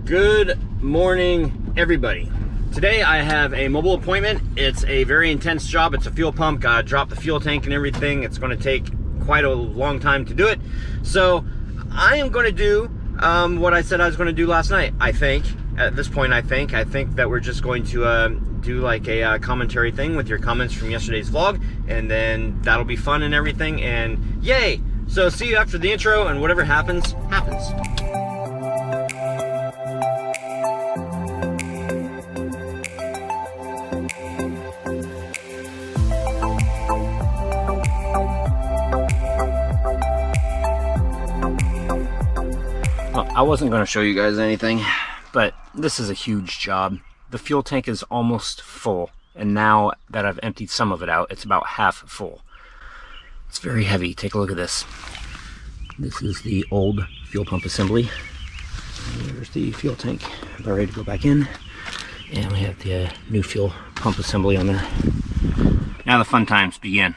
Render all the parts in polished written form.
Good morning, everybody. Today I have a mobile appointment. It's a very intense job. It's a fuel pump. Gotta drop the fuel tank and everything. It's going to take quite a long time to do it. So I am going to do what I said I was going to do last night. I think at this point, I think that we're just going to do like a commentary thing with your comments from yesterday's vlog, and then that'll be fun and everything. And yay! So see you after the intro, and whatever happens, happens. Well, I wasn't going to show you guys anything, but this is a huge job. The fuel tank is almost full, and now that I've emptied some of it out, it's about half full. It's very heavy. Take a look at this. This is the old fuel pump assembly. There's the fuel tank about ready to go back in, and we have the new fuel pump assembly on there. Now the fun times begin.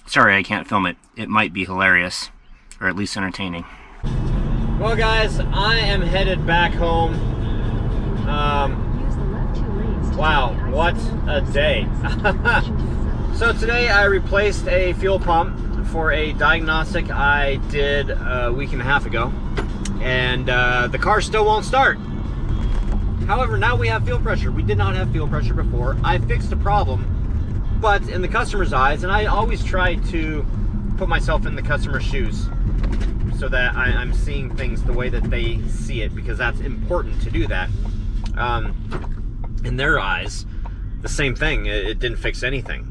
Sorry I can't film it. It might be hilarious, or at least entertaining. Well guys, I am headed back home. Wow, what a day. So today I replaced a fuel pump for a diagnostic I did a week and a half ago. And the car still won't start. However, now we have fuel pressure. We did not have fuel pressure before. I fixed the problem, but in the customer's eyes, and I always try to put myself in the customer's shoes so that I'm seeing things the way that they see it, because that's important to do that. In their eyes, the same thing. It didn't fix anything.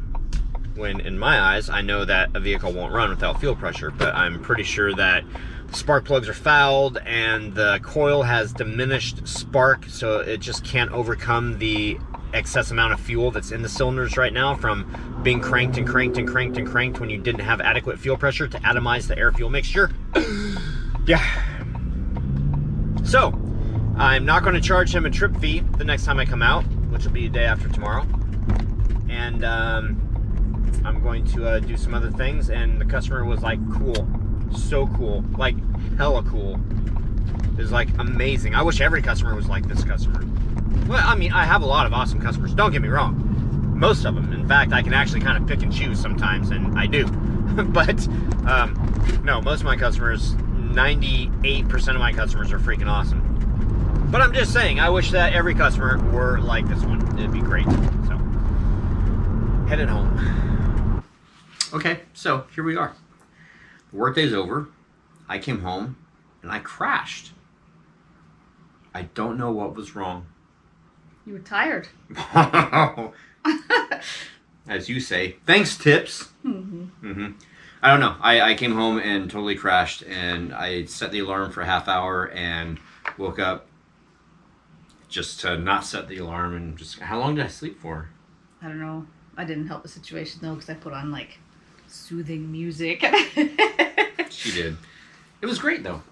When in my eyes, I know that a vehicle won't run without fuel pressure, but I'm pretty sure that spark plugs are fouled and the coil has diminished spark, so it just can't overcome the excess amount of fuel that's in the cylinders right now from being cranked and cranked and cranked and cranked when you didn't have adequate fuel pressure to atomize the air-fuel mixture. Yeah. So, I'm not going to charge him a trip fee the next time I come out, which will be a day after tomorrow. And I'm going to do some other things, and the customer was like, cool. So cool. Like, hella cool. It was like amazing. I wish every customer was like this customer. Well, I mean, I have a lot of awesome customers, don't get me wrong. Most of them. In fact, I can actually kind of pick and choose sometimes, and I do. But, no, most of my customers, 98% of my customers are freaking awesome. But I'm just saying, I wish that every customer were like this one. It'd be great. So, headed home. Okay, so here we are. The workday's over. I came home, and I crashed. I don't know what was wrong. You were tired. As you say. Thanks, Tips. I don't know. I came home and totally crashed, and I set the alarm for a half hour and woke up just to not set the alarm. And just, how long did I sleep for? I don't know. I didn't help the situation though, because I put on like soothing music. She did. It was great though.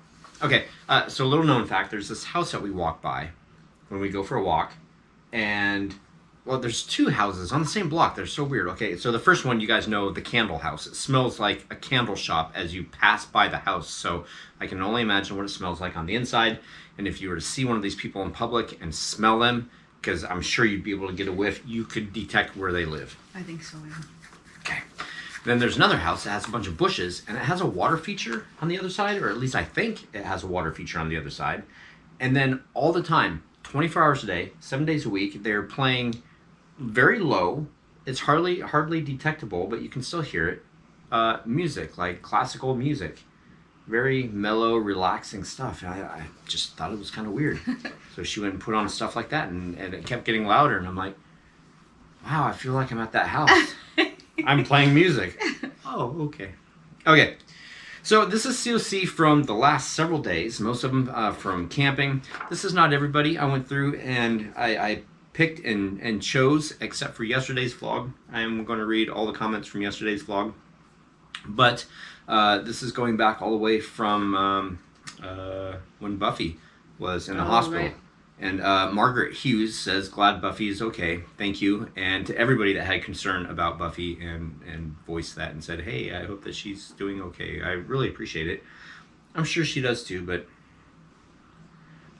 Okay, so a little known fact, there's this house that we walk by when we go for a walk, and well, there's two houses on the same block. They're so weird. Okay, so the first one, you guys know, the candle house. It smells like a candle shop as you pass by the house, so I can only imagine what it smells like on the inside. And if you were to see one of these people in public and smell them, because I'm sure you'd be able to get a whiff, you could detect where they live. I think so, yeah. Okay. Then there's another house that has a bunch of bushes, and it has a water feature on the other side, or at least I think it has a water feature on the other side. And then all the time, 24 hours a day, 7 days a week, they're playing very low. It's hardly detectable, but you can still hear it. Music, like classical music. Very mellow, relaxing stuff. I just thought it was kind of weird. So she went and put on stuff like that, and it kept getting louder, and I'm like, wow, I feel like I'm at that house. I'm playing music. Oh, okay. Okay, so this is COC from the last several days, most of them from camping. This is not everybody. I went through and I picked and chose, except for yesterday's vlog. I am going to read all the comments from yesterday's vlog. But this is going back all the way from when Buffy was in the hospital. Right. And Margaret Hughes says, glad Buffy is okay. Thank you. And to everybody that had concern about Buffy and voiced that and said, hey, I hope that she's doing okay. I really appreciate it. I'm sure she does too, but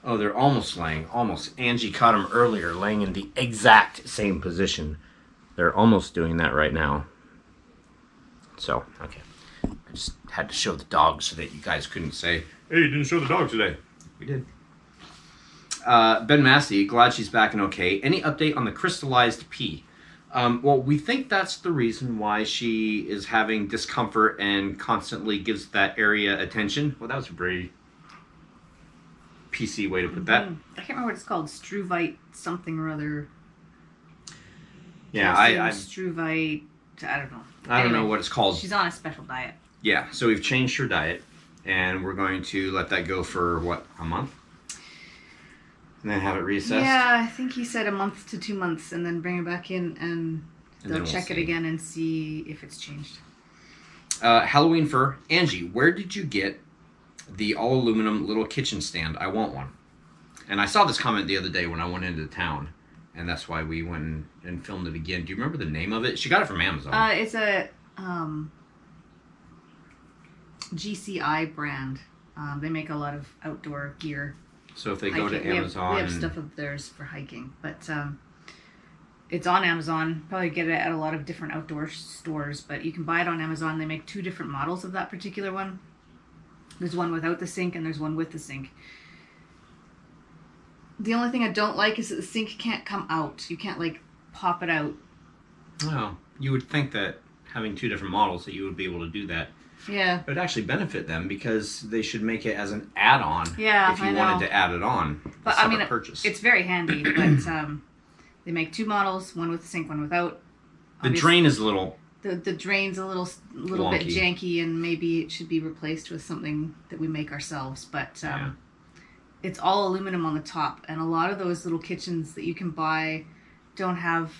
Oh, they're almost laying. Almost. Angie caught them earlier, laying in the exact same position. They're almost doing that right now. So, okay. I just had to show the dogs so that you guys couldn't say, hey, you didn't show the dog today. We did. Ben Massey, glad she's back and okay. Any update on the crystallized pee? Well, we think that's the reason why she is having discomfort and constantly gives that area attention. Well, that was a very PC way to put that. I can't remember what it's called. Struvite something or other. Yeah, Struvite. I don't know. I don't know what it's called. She's on a special diet. Yeah, so we've changed her diet, and we're going to let that go for, what, a month? And then have it reassessed? Yeah, I think he said a month to 2 months, and then bring it back in, and they'll check it again and see if it's changed. Halloween fur. Angie, where did you get the all-aluminum little kitchen stand? I want one. And I saw this comment the other day when I went into town, and that's why we went and filmed it again. Do you remember the name of it? She got it from Amazon. It's a GCI brand. They make a lot of outdoor gear. So if they go to Amazon... We have stuff of theirs for hiking, but it's on Amazon. Probably get it at a lot of different outdoor stores, but you can buy it on Amazon. They make 2 different models of that particular one. There's one without the sink and there's one with the sink. The only thing I don't like is that the sink can't come out. You can't, like, pop it out. Oh, you would think that having 2 different models that you would be able to do that. Yeah. It would actually benefit them because they should make it as an add-on. Yeah, if you wanted to add it on. But I mean, purchase. It's very handy. But they make 2 models, one with the sink, one without. The drain is a little. The drain's a little bit janky, and maybe it should be replaced with something that we make ourselves. But it's all aluminum on the top, and a lot of those little kitchens that you can buy don't have.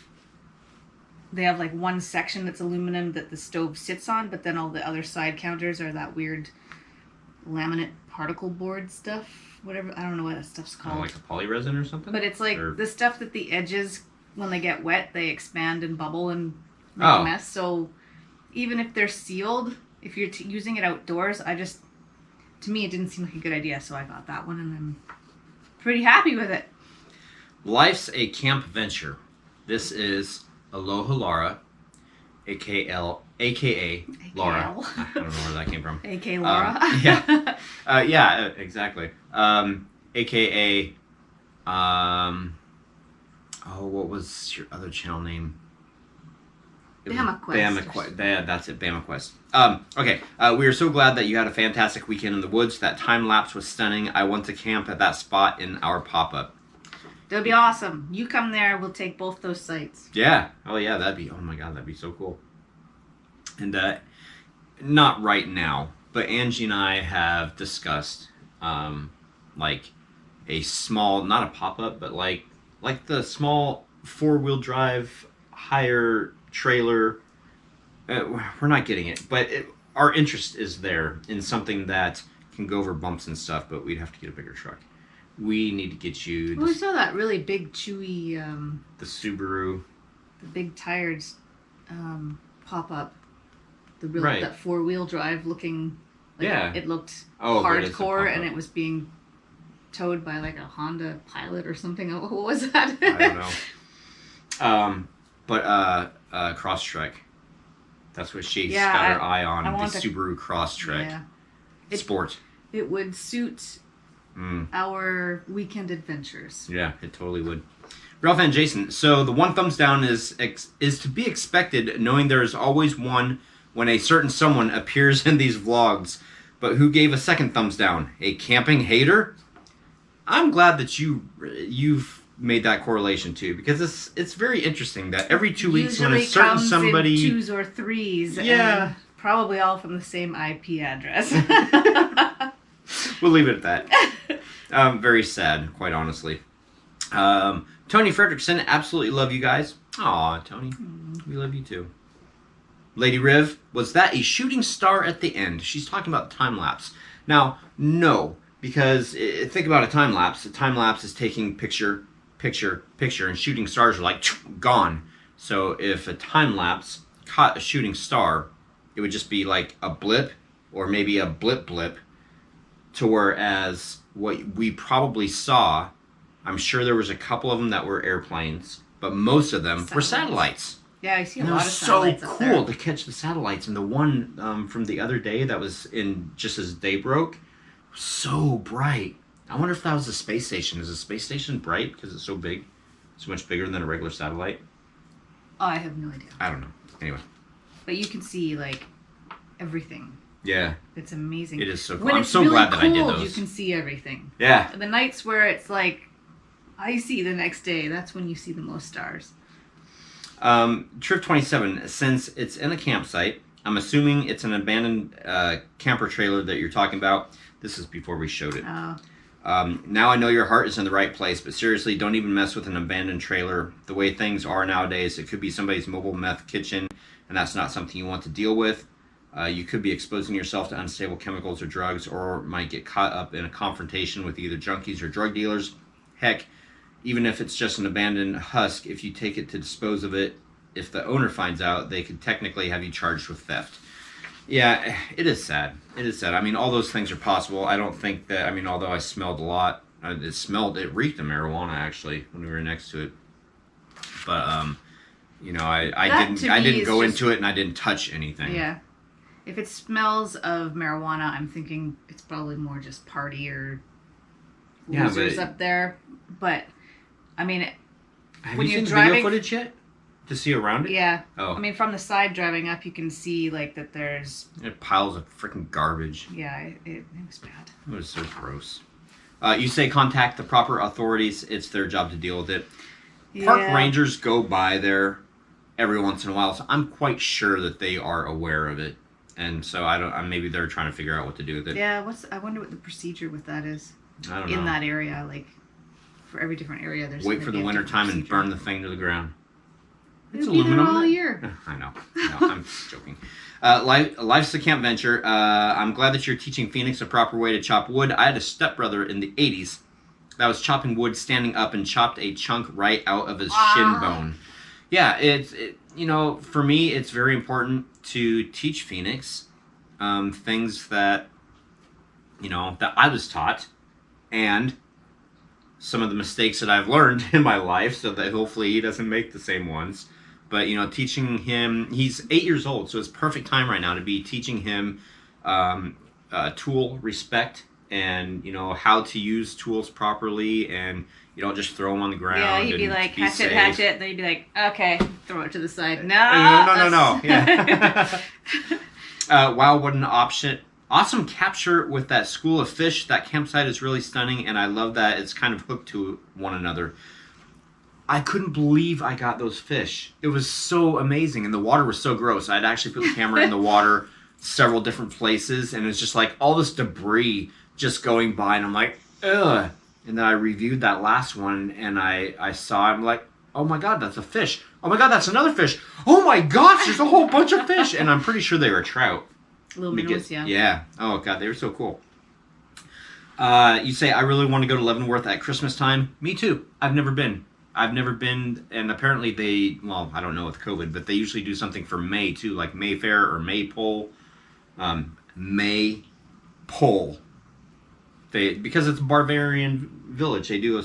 They have like one section that's aluminum that the stove sits on, but then all the other side counters are that weird laminate particle board stuff. Whatever, I don't know what that stuff's called. Like a polyresin or something? But it's like the stuff that the edges, when they get wet, they expand and bubble and make a mess. So even if they're sealed, if you're using it outdoors, to me, it didn't seem like a good idea. So I got that one, and I'm pretty happy with it. Life's a camp venture. This is Aloha Laura, a.k.a. Laura. I don't know where that came from. A.k.a. Laura? Yeah, exactly. A.k.a. What was your other channel name? Bama Quest. Yeah, that's it, Bama Quest. Okay, we are so glad that you had a fantastic weekend in the woods. That time lapse was stunning. I want to camp at that spot in our pop-up. That would be awesome. You come there, we'll take both those sites. Yeah. Oh, yeah, oh my God, that'd be so cool. And not right now, but Angie and I have discussed, like, a small, not a pop-up, but like the small 4-wheel drive, higher trailer. We're not getting it, but our interest is there in something that can go over bumps and stuff, but we'd have to get a bigger truck. We need to get you... Well, we saw that really big, chewy... the Subaru. The big tired pop-up. That 4-wheel drive looking... Like it looked hardcore, and it was being towed by like a Honda Pilot or something. What was that? I don't know. But Crosstrek. That's what she's got her eye on. The Subaru Crosstrek. Yeah. Sport. It would suit... our weekend adventures. Yeah, it totally would. Ralph and Jason, so the 1 thumbs down is to be expected, knowing there is always one when a certain someone appears in these vlogs. But who gave a 2nd thumbs down? A camping hater? I'm glad that you've made that correlation too, because it's very interesing that every 2 weeks when a certain somebody in 2s or 3s, and probably all from the same IP address. We'll leave it at that. Very sad, quite honestly. Tony Fredrickson, absolutely love you guys. Aw, Tony, we love you too. Lady Riv, was that a shooting star at the end? She's talking about the time lapse. Now, no, because think about a time lapse. A time lapse is taking picture, and shooting stars are like gone. So if a time lapse caught a shooting star, it would just be like a blip, or maybe a blip. To whereas what we probably saw, I'm sure there was a couple of them that were airplanes, but most of them were satellites. Yeah, I see a And lot of satellites it was up so there. cool to catch the satellites. And the one from the other day that was in just as day broke, so bright. I wonder if that was the space station. Is the space station bright because it's so big? So much bigger than a regular satellite? Oh, I have no idea. I don't know. Anyway. But you can see, like, everything. Yeah. It's amazing. It is so cool. When I'm so glad that I did cold, those. you can see everything. Yeah. The nights where it's, like, icy the next day, that's when you see the most stars. Trip 27, since it's in a campsite, I'm assuming it's an abandoned camper trailer that you're talking about. This is before we showed it. Oh. Now I know your heart is in the right place, but seriously, don't even mess with an abandoned trailer. The way things are nowadays, it could be somebody's mobile meth kitchen, and that's not something you want to deal with. You could be exposing yourself to unstable chemicals or drugs, or might get caught up in a confrontation with either junkies or drug dealers. Heck, even if it's just an abandoned husk, if you take it to dispose of it, if the owner finds out, they could technically have you charged with theft. Yeah, it is sad. It is sad. I mean, all those things are possible. I don't think that, I mean, although I smelled a lot, it reeked of marijuana, actually, when we were next to it. But, you know, I didn't go into it and I didn't touch anything. Yeah. If it smells of marijuana, I'm thinking it's probably more just party or losers up there. But, I mean, have when you you're seen driving, video footage yet? To see around it? Yeah. Oh. I mean, from the side driving up, you can see, like, that there's... piles of freaking garbage. Yeah, it was bad. It was so gross. You say contact the proper authorities. It's their job to deal with it. Yeah. Park rangers go by there every once in a while, so I'm quite sure that they are aware of it. And so maybe they're trying to figure out what to do with it. Yeah, I wonder what the procedure with that is. I don't know. In that area, like, for every different area, there's... Wait for the winter time and burn the thing to the ground. It's It'll be there aluminum all year. I know. I'm joking. Life's a camp venture. I'm glad that you're teaching Phoenix a proper way to chop wood. I had a stepbrother in the 80s that was chopping wood standing up and chopped a chunk right out of his shin bone. Yeah, you know, for me, it's very important to teach Phoenix things that, you know, that I was taught, and some of the mistakes that I've learned in my life, so that hopefully he doesn't make the same ones. But, you know, teaching him, he's 8 years old, so it's perfect time right now to be teaching him tool respect and, you know, how to use tools properly, and you don't just throw them on the ground. Yeah, he'd be like, hatchet, and then you'd be like, okay, throw it to the side. No. Yeah. Wow, what an awesome capture with that school of fish. That campsite is really stunning, and I love that it's kind of hooked to one another. I couldn't believe I got those fish. It was so amazing, and the water was so gross. I'd actually put the camera in the water several different places, and it's just like all this debris just going by, and I'm like, ugh. And then I reviewed that last one, and I saw it, I'm like, oh my god, that's a fish. Oh my god, that's another fish. Oh my gosh, there's a whole bunch of fish. And I'm pretty sure they were trout. Little minnows, yeah. Yeah. Oh god, they were so cool. You say, I really want to go to Leavenworth at Christmas time. Me too. I've never been, and apparently they, well, I don't know with COVID, but they usually do something for May too, like Mayfair or Maypole. Maypole. Because it's a Bavarian village, they do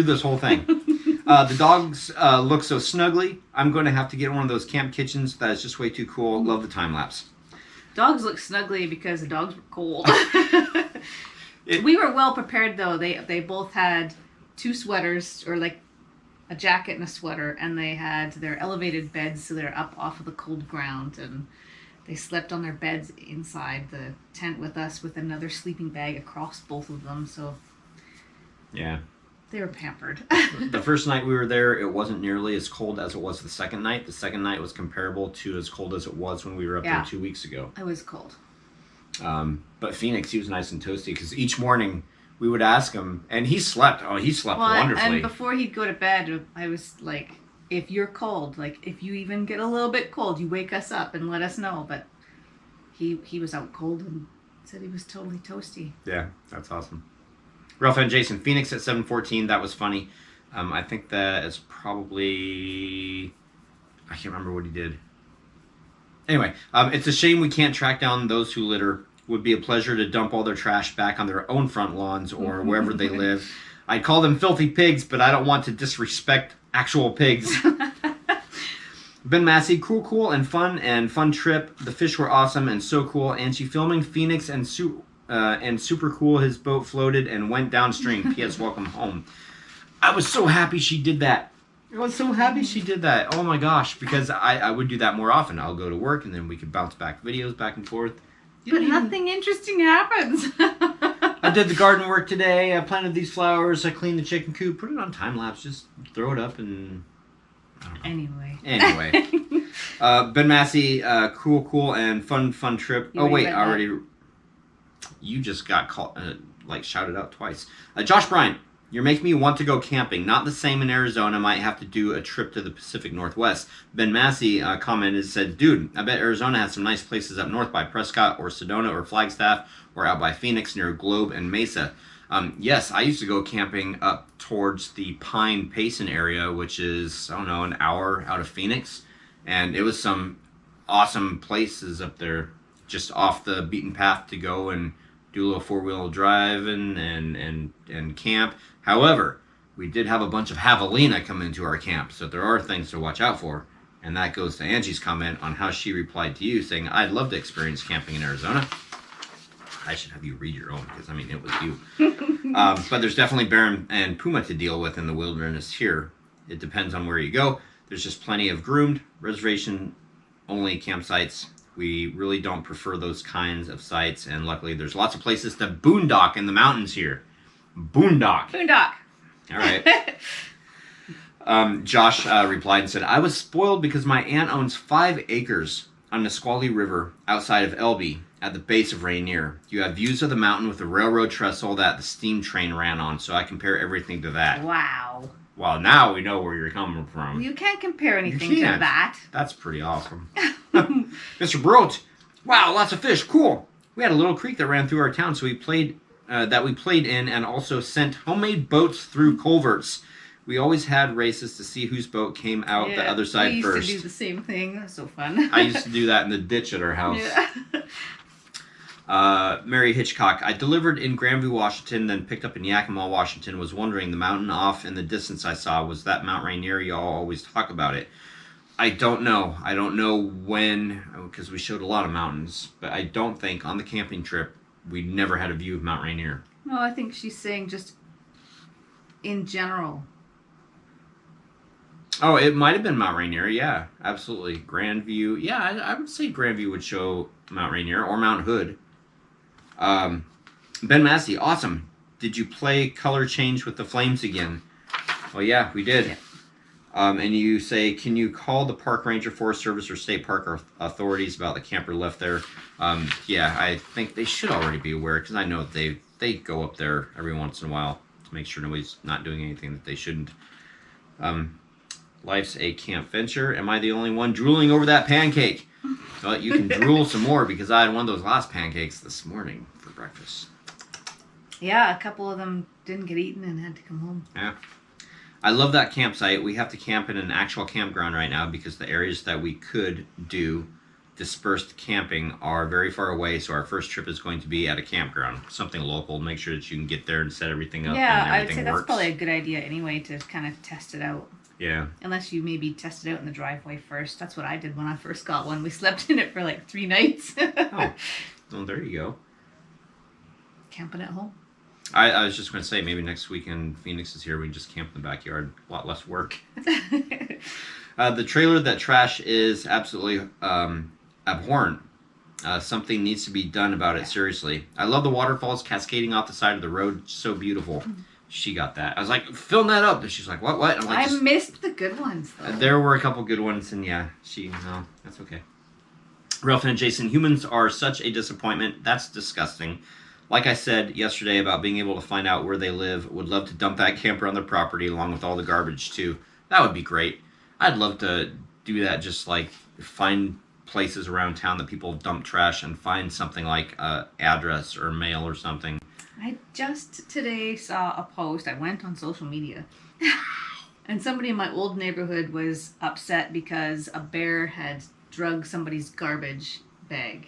this whole thing. The dogs look so snuggly. I'm going to have to get one of those camp kitchens. That is just way too cool. Love the time lapse. Dogs look snuggly because the dogs were cold. We were well prepared though. They both had 2 sweaters, or like a jacket and a sweater, and they had their elevated beds, so they're up off of the cold ground, and they slept on their beds inside the tent with us with another sleeping bag across both of them. So yeah, they were pampered. The first night we were there, it wasn't nearly as cold as it was the second night. The second night was comparable to as cold as it was when we were up there 2 weeks ago. It was cold. But Phoenix, he was nice and toasty, because each morning we would ask him, and he slept. Oh, he slept wonderfully. And before he'd go to bed, I was like, if you're cold, like if you even get a little bit cold, you wake us up and let us know. But he was out cold and said he was totally toasty. Yeah, that's awesome. Ralph and Jason, Phoenix at 7:14. That was funny. I think that is probably, I can't remember what he did. Anyway, it's a shame we can't track down those who litter. would be a pleasure to dump all their trash back on their own front lawns or wherever they live. I'd call them filthy pigs, but I don't want to disrespect actual pigs. Ben Massey, cool and fun trip. The fish were awesome and so cool. Angie filming Phoenix and super cool. His boat floated and went downstream. P.S. Welcome home. I was so happy she did that. Oh my gosh, because I would do that more often. I'll go to work and then we could bounce back videos back and forth. But nothing interesting happens. I did the garden work today. I planted these flowers. I cleaned the chicken coop. Put it on time lapse. Just throw it up and... Anyway. Ben Massey, cool and fun trip. You just got called, shouted out twice. Josh Bryant, you're making me want to go camping. Not the same in Arizona. Might have to do a trip to the Pacific Northwest. Ben Massey commented, said, dude, I bet Arizona has some nice places up north by Prescott or Sedona or Flagstaff or out by Phoenix near Globe and Mesa. Yes, I used to go camping up towards the Pine Payson area, which is, an hour out of Phoenix. And it was some awesome places up there, just off the beaten path to go and do a little four-wheel drive and camp. However, we did have a bunch of javelina come into our camp, so there are things to watch out for. And that goes to Angie's comment on how she replied to you, saying, I'd love to experience camping in Arizona. I should have you read your own, because, it was you. But there's definitely bear and puma to deal with in the wilderness here. It depends on where you go. There's just plenty of groomed, reservation-only campsites. We really don't prefer those kinds of sites, and luckily there's lots of places to boondock in the mountains here. Boondock. All right. Josh replied and said, I was spoiled because my aunt owns 5 acres on Nisqually River outside of Elby at the base of Rainier. You have views of the mountain with a railroad trestle that the steam train ran on, so I compare everything to that. Wow. Well, now we know where you're coming from. You can't compare anything to that. That's pretty awesome. Mr. Brote, wow, lots of fish, cool. We had a little creek that ran through our town, so we played in and also sent homemade boats through culverts. We always had races to see whose boat came out the other side first. We used to do the same thing. That was so fun. I used to do that in the ditch at our house. Yeah. Mary Hitchcock. I delivered in Grandview, Washington, then picked up in Yakima, Washington. Was wondering, the mountain off in the distance I saw, was that Mount Rainier? Y'all always talk about it. I don't know. I don't know when, because we showed a lot of mountains. But I don't think on the camping trip we never had a view of Mount Rainier. No, I think she's saying just in general. Oh, it might have been Mount Rainier. Yeah, absolutely. Grandview. Yeah, I would say Grandview would show Mount Rainier or Mount Hood. Ben Massey, awesome. Did you play Color Change with the Flames again? Well, yeah, we did. Yeah. And you say, can you call the park ranger, Forest Service, or state park authorities about the camper left there? Yeah, I think they should already be aware, because I know they go up there every once in a while to make sure nobody's not doing anything that they shouldn't. Life's a camp venture. Am I the only one drooling over that pancake? Well, you can drool some more, because I had one of those last pancakes this morning for breakfast. Yeah, a couple of them didn't get eaten and had to come home. Yeah. I love that campsite. We have to camp in an actual campground right now because the areas that we could do dispersed camping are very far away. So our first trip is going to be at a campground, something local. Make sure that you can get there and set everything up. Yeah, and I would say works. That's probably a good idea anyway to kind of test it out. Yeah. Unless you maybe test it out in the driveway first. That's what I did when I first got one. We slept in it for like 3 nights. Oh, well, there you go. Camping at home. I was just going to say, maybe next weekend Phoenix is here, we can just camp in the backyard. A lot less work. The trailer that trash is absolutely abhorrent. Something needs to be done about it, seriously. I love the waterfalls cascading off the side of the road. So beautiful. She got that. I was like, film that up. And she's like, what? I'm like, I missed the good ones, though. There were a couple good ones, and yeah, no, that's okay. Ralph and Jason, humans are such a disappointment. That's disgusting. Like I said yesterday about being able to find out where they live, would love to dump that camper on their property along with all the garbage too. That would be great. I'd love to do that, just like find places around town that people dump trash and find something like address or mail or something. I just today saw a post. I went on social media and somebody in my old neighborhood was upset because a bear had drug somebody's garbage bag.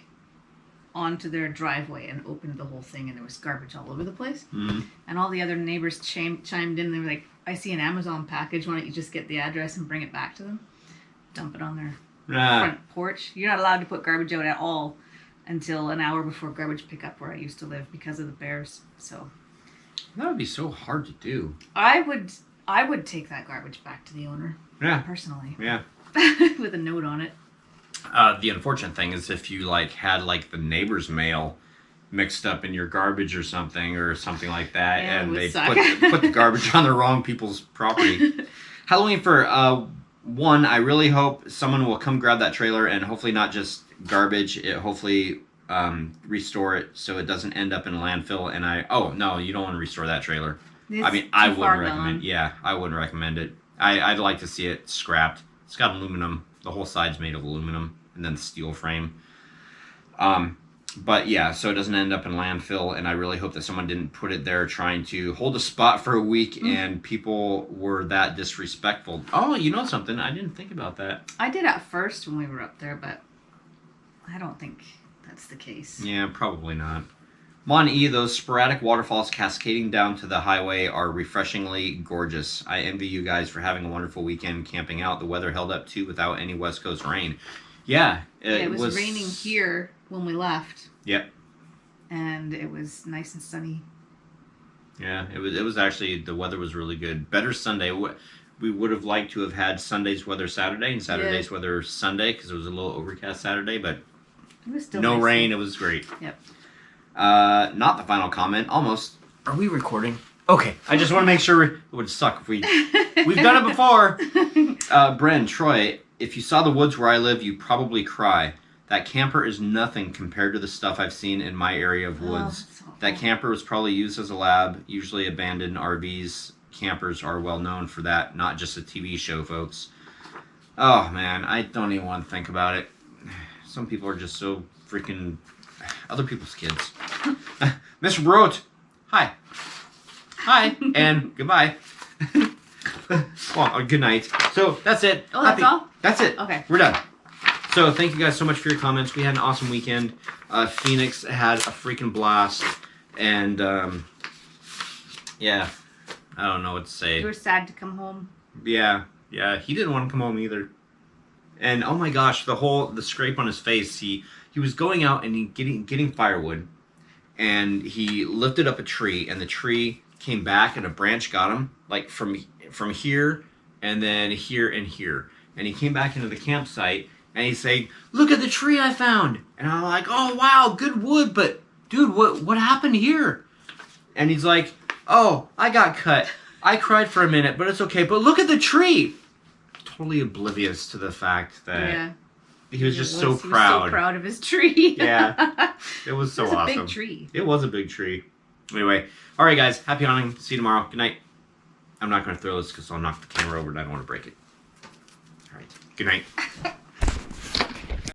onto their driveway and opened the whole thing, and there was garbage all over the place. Mm-hmm. And all the other neighbors chimed in. They were like, I see an Amazon package. Why don't you just get the address and bring it back to them? Dump it on their front porch. You're not allowed to put garbage out at all until an hour before garbage pickup where I used to live because of the bears. So that would be so hard to do. I would take that garbage back to the owner. Yeah. Personally. Yeah. With a note on it. The unfortunate thing is if you like had like the neighbor's mail mixed up in your garbage or something like that, Yeah, and they suck. put the garbage on the wrong people's property. Halloween for one, I really hope someone will come grab that trailer and hopefully not just garbage. It hopefully restore it so it doesn't end up in a landfill. And no, you don't want to restore that trailer. It's I mean, I too far wouldn't recommend. gone. Yeah, I wouldn't recommend it. I'd like to see it scrapped. It's got aluminum. The whole side's made of aluminum, and then the steel frame. But yeah, so it doesn't end up in landfill, and I really hope that someone didn't put it there trying to hold a spot for a week, and people were that disrespectful. Oh, you know something? I didn't think about that. I did at first when we were up there, but I don't think that's the case. Yeah, probably not. Mon E, those sporadic waterfalls cascading down to the highway are refreshingly gorgeous. I envy you guys for having a wonderful weekend camping out. The weather held up too without any West Coast rain. Yeah, it was raining here when we left. Yep. And it was nice and sunny. Yeah, it was actually, the weather was really good. Better Sunday. We would have liked to have had Sunday's weather Saturday and Saturday's weather Sunday because it was a little overcast Saturday, but it was still no nice rain. though. It was great. Yep. Not the final comment. Almost. Are we recording? Okay. I just want to make sure. It would suck if we've done it before. Bren, Troy, if you saw the woods where I live, you'd probably cry. That camper is nothing compared to the stuff I've seen in my area of woods. That camper was probably used as a lab. Usually abandoned RVs. Campers are well known for that, not just a TV show, folks. Oh, man. I don't even want to think about it. Some people are just so freaking... other people's kids. Mr. Broat, hi. Hi, and goodbye. Well, good night. So, that's it. Oh, that's all? That's it. Okay. We're done. So, thank you guys so much for your comments. We had an awesome weekend. Phoenix had a freaking blast. And, yeah, I don't know what to say. You were sad to come home. Yeah, he didn't want to come home either. And, oh my gosh, the scrape on his face, he was going out and getting firewood, and he lifted up a tree, and the tree came back, and a branch got him, like from here, and then here and here. And he came back into the campsite, and he's saying, "Look at the tree I found." And I'm like, "Oh wow, good wood, but dude, what happened here?" And he's like, "Oh, I got cut. I cried for a minute, but it's okay. But look at the tree." Totally oblivious to the fact that he was just so proud. He was so proud of his tree. Yeah. It was so awesome. It was a big tree. It was a big tree. Anyway. All right, guys. Happy hunting. See you tomorrow. Good night. I'm not going to throw this because I'll knock the camera over and I don't want to break it. All right. Good night.